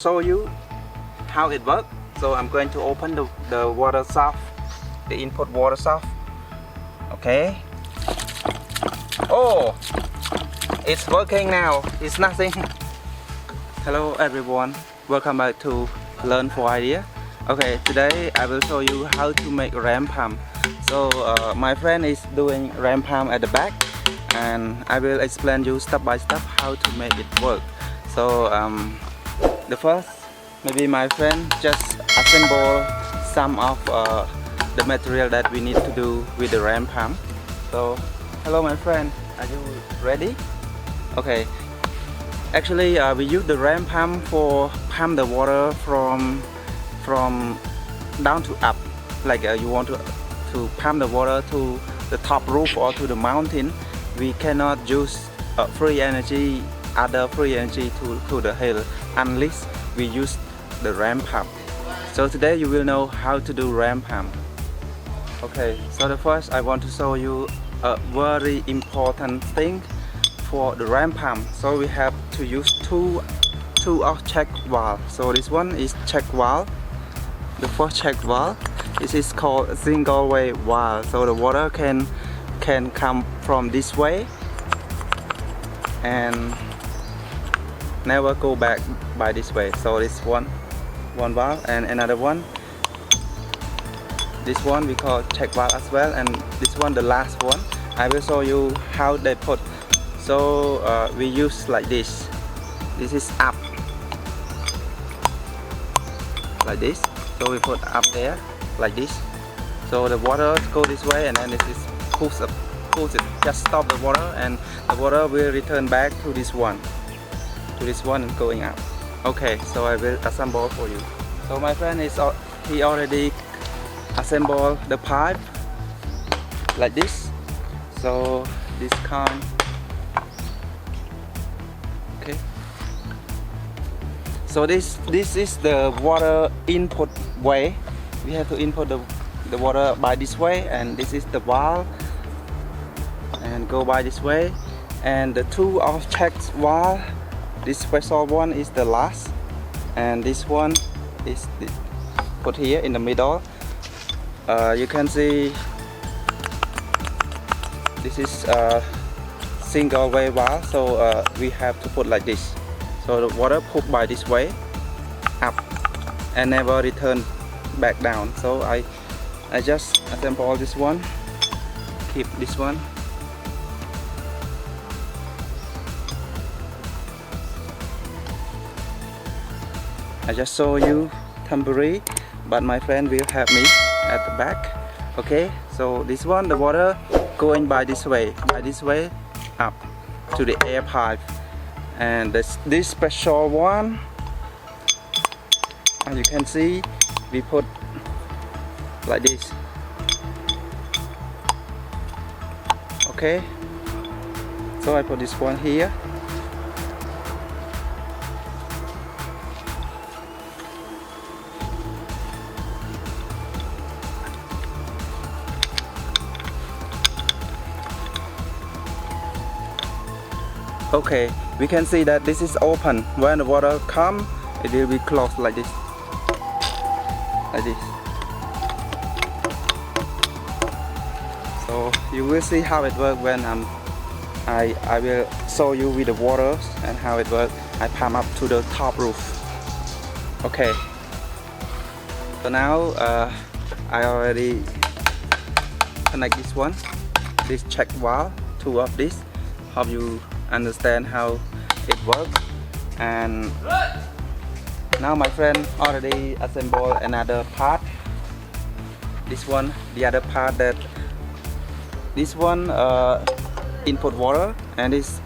Show you how it works. So I'm going to open the water soft, the input water soft. Okay. Oh, it's working now. It's nothing. Hello everyone, welcome back to Learn for Idea. Okay, today I will show you how to make ram pump. So my friend is doing ram pump at the back, and I will explain you step by step how to make it work. So the first, maybe my friend just assemble some of the material that we need to do with the ram pump. So, hello my friend, are you ready? Okay. Actually, we use the ram pump for pump the water from down to up. Like you want to pump the water to the top roof or to the mountain. We cannot use free energy, other free energy to the hill unless we use the ram pump. So today you will know how to do ram pump. Okay, so the first I want to show you a very important thing for the ram pump. So we have to use two of check valve. So this one is check valve. The first check valve, this is called a single way valve. So the water can come from this way and never go back by this way. So this one valve, and another one, this one we call check valve as well, and this one the last one. I will show you how they put. So we use like this. This is up like this. So we put up there like this. So the water go this way, and then this is push it, just stop the water, and the water will return back to this one and going up. Okay, so I will assemble for you. So my friend he already assembled the pipe like this. So this kind. Okay. So this is the water input way. We have to input the water by this way, and this is the valve, and go by this way. And the two of check valve, this special one is the last, and this one is put here in the middle. You can see this is a single way valve, so we have to put like this. So the water put by this way up and never return back down. So I just assemble this one, keep this one. I just show you temporary, but my friend will help me at the back. Okay, so this one, the water going by this way up to the air pipe, and this special one, as you can see, we put like this. Okay, so I put this one here. Okay, we can see that this is open. When the water comes, it will be closed like this. Like this. So you will see how it works when I will show you with the water and how it works. I pump up to the top roof. Okay. So now I already connect this one, this check valve, two of this. Hope you understand how it works. And now my friend already assembled another part. This one, the other part, that this one input water, and this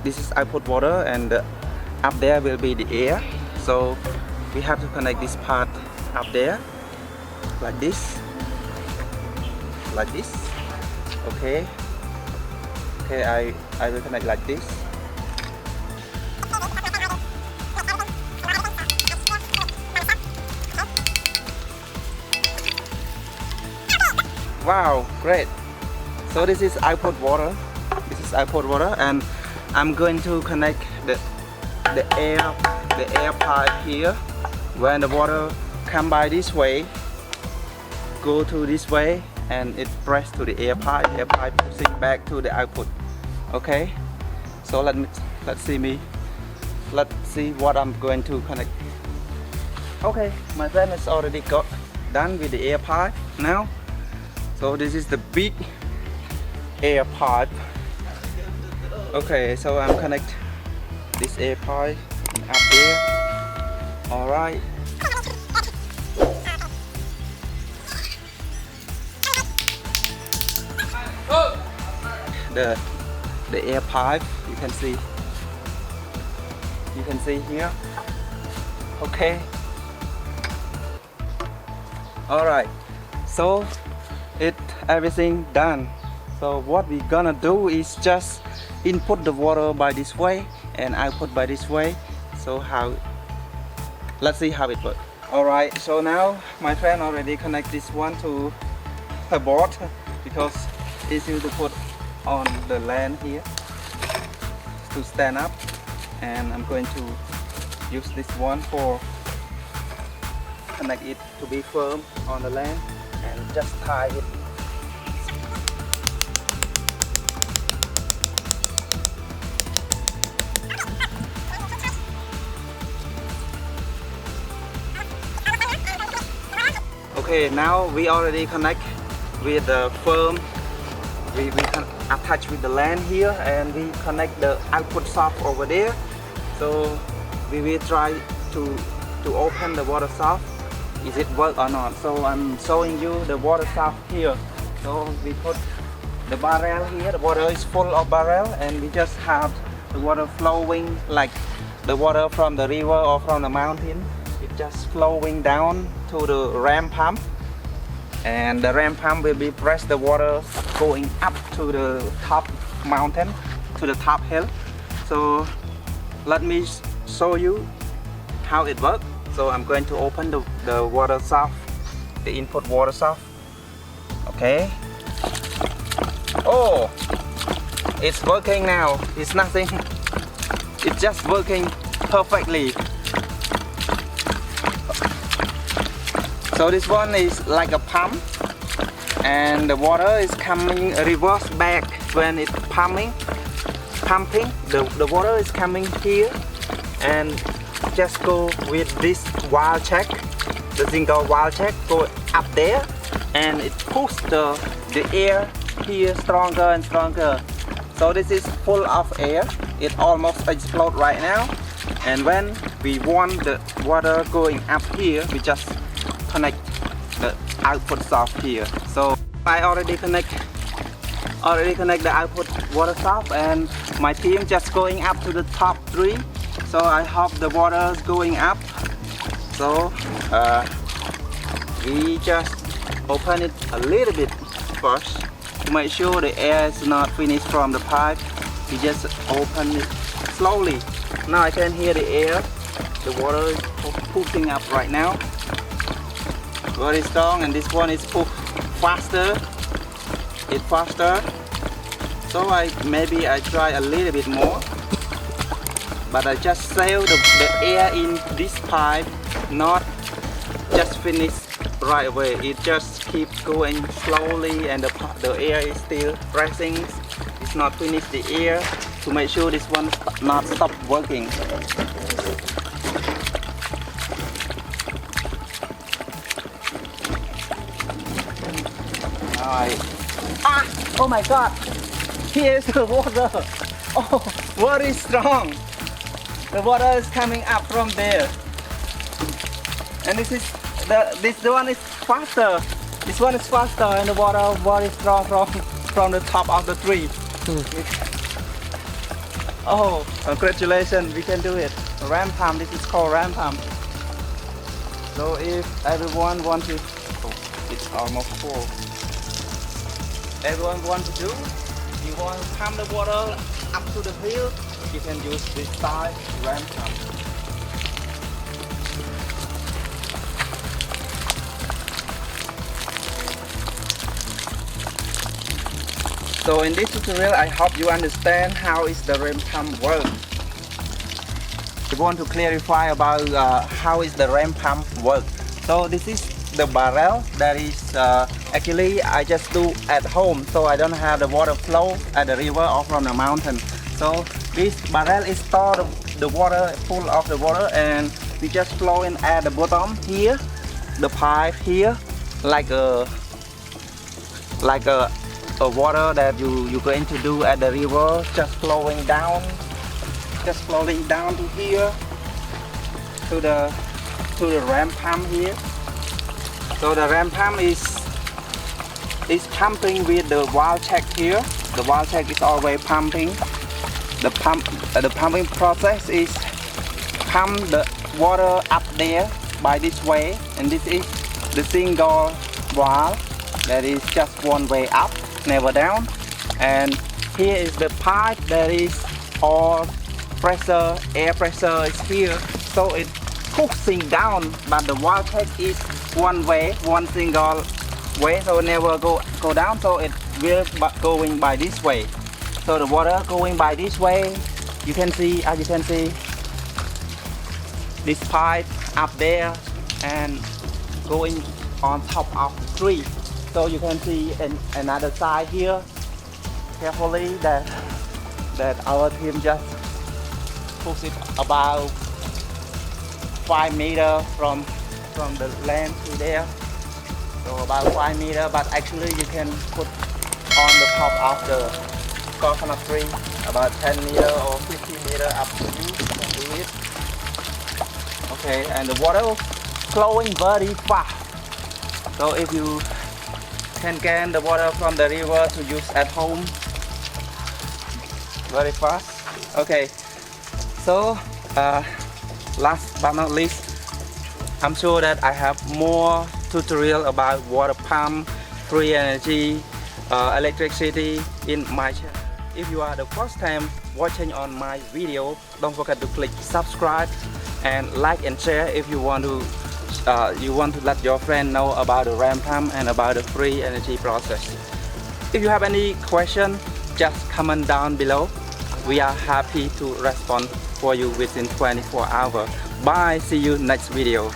is output water, and up there will be the air. So we have to connect this part up there like this, like this. Okay. Okay, I will connect like this. Wow, great. So this is output water. This is output water, and I'm going to connect the air the air pipe here. When the water come by this way, go to this way, and it press to the air pipe. Air pipe pushing back to the output. Okay. So let's see what I'm going to connect. Okay, my friend has already got done with the air pipe now. So this is the big air pipe. Okay, so I'm connect this air pipe up there. All right. The air pipe, you can see here. Okay. All right. So everything done. So what we gonna do is just input the water by this way and output by this way. So let's see how it works. All right. So now my friend already connect this one to her board because it's easy to put on the land here to stand up, and I'm going to use this one for connect it to be firm on the land and just tie it. Okay, now we already connect with the firm. We can attach with the land here, and we connect the output soft over there. So we will try to open the water soft. Is it work or not? So I'm showing you the water soft here. So we put the barrel here. The water is full of barrel, and we just have the water flowing like the water from the river or from the mountain. It's just flowing down to the ram pump, and the ram pump will be press the water going up to the top mountain, to the top hill. So let me show you how it works. So I'm going to open the water soft, the input water soft. Okay. Oh, it's working now. It's nothing. It's just working perfectly. So this one is like a pump, and the water is coming reverse back when it's pumping. The water is coming here, and just go with this valve check, the single valve check, go up there, and it pushes the air here stronger and stronger. So this is full of air. It almost explodes right now. And when we want the water going up here, we just connect the output soft here. So I already connect the output water soft, and my team just going up to the top 3. So I hope the water is going up. So we just open it a little bit first to make sure the air is not finished from the pipe. We just open it slowly. Now I can hear the air. The water is pushing up right now. Very strong, and this one is pushed faster. It's faster. So maybe I try a little bit more. But I just sail the air in this pipe, not just finish right away. It just keeps going slowly, and the air is still pressing. It's not finished the air, to make sure this one not stop working. Alright. Oh my God! Here's the water. Oh, very strong. The water is coming up from there, and this one is faster. This one is faster, and the water very strong from the top of the tree. Oh, congratulations! We can do it. Ram pump. This is called ram pump. So if everyone wants to, it's almost full. Everyone wants to do. You want to pump the water up to the hill, you can use this style ram pump. So in this tutorial, I hope you understand how is the ram pump work. want to clarify about how is the ramp pump work. So this is the barrel that is actually I just do at home, so I don't have the water flow at the river or from the mountain. So this barrel is store the water, full of the water, and we just flow in at the bottom here, the pipe here, like a water that you're going to do at the river, just flowing down to here, to the ramp pump here. So the ramp pump is pumping with the valve check here. The valve check is always pumping. The pumping process is pump the water up there by this way, and this is the single valve that is just one way up, never down. And here is the pipe that is all pressure, air pressure is here, so it pushing down, but the valve check is one way, one single way, so it never go down, so it will going by this way. So the water going by this way, you can see, as you can see, this pipe up there and going on top of the tree. So you can see in another side here, carefully, that our team just push it about 5 meters from the land to there. So about 5 meters, but actually you can put on the top of the coconut tree about 10 meters or 15 meters up to you. You can do it. Okay, and the water flowing very fast. So if you can get the water from the river to use at home, very fast. Okay, so last but not least, I'm sure that I have more tutorial about water pump, free energy, electricity in my channel. If you are the first time watching on my video, don't forget to click subscribe and like and share if you want to let your friend know about the ramp pump and about the free energy process. If you have any question, just comment down below. We are happy to respond for you within 24 hours. Bye, see you next video.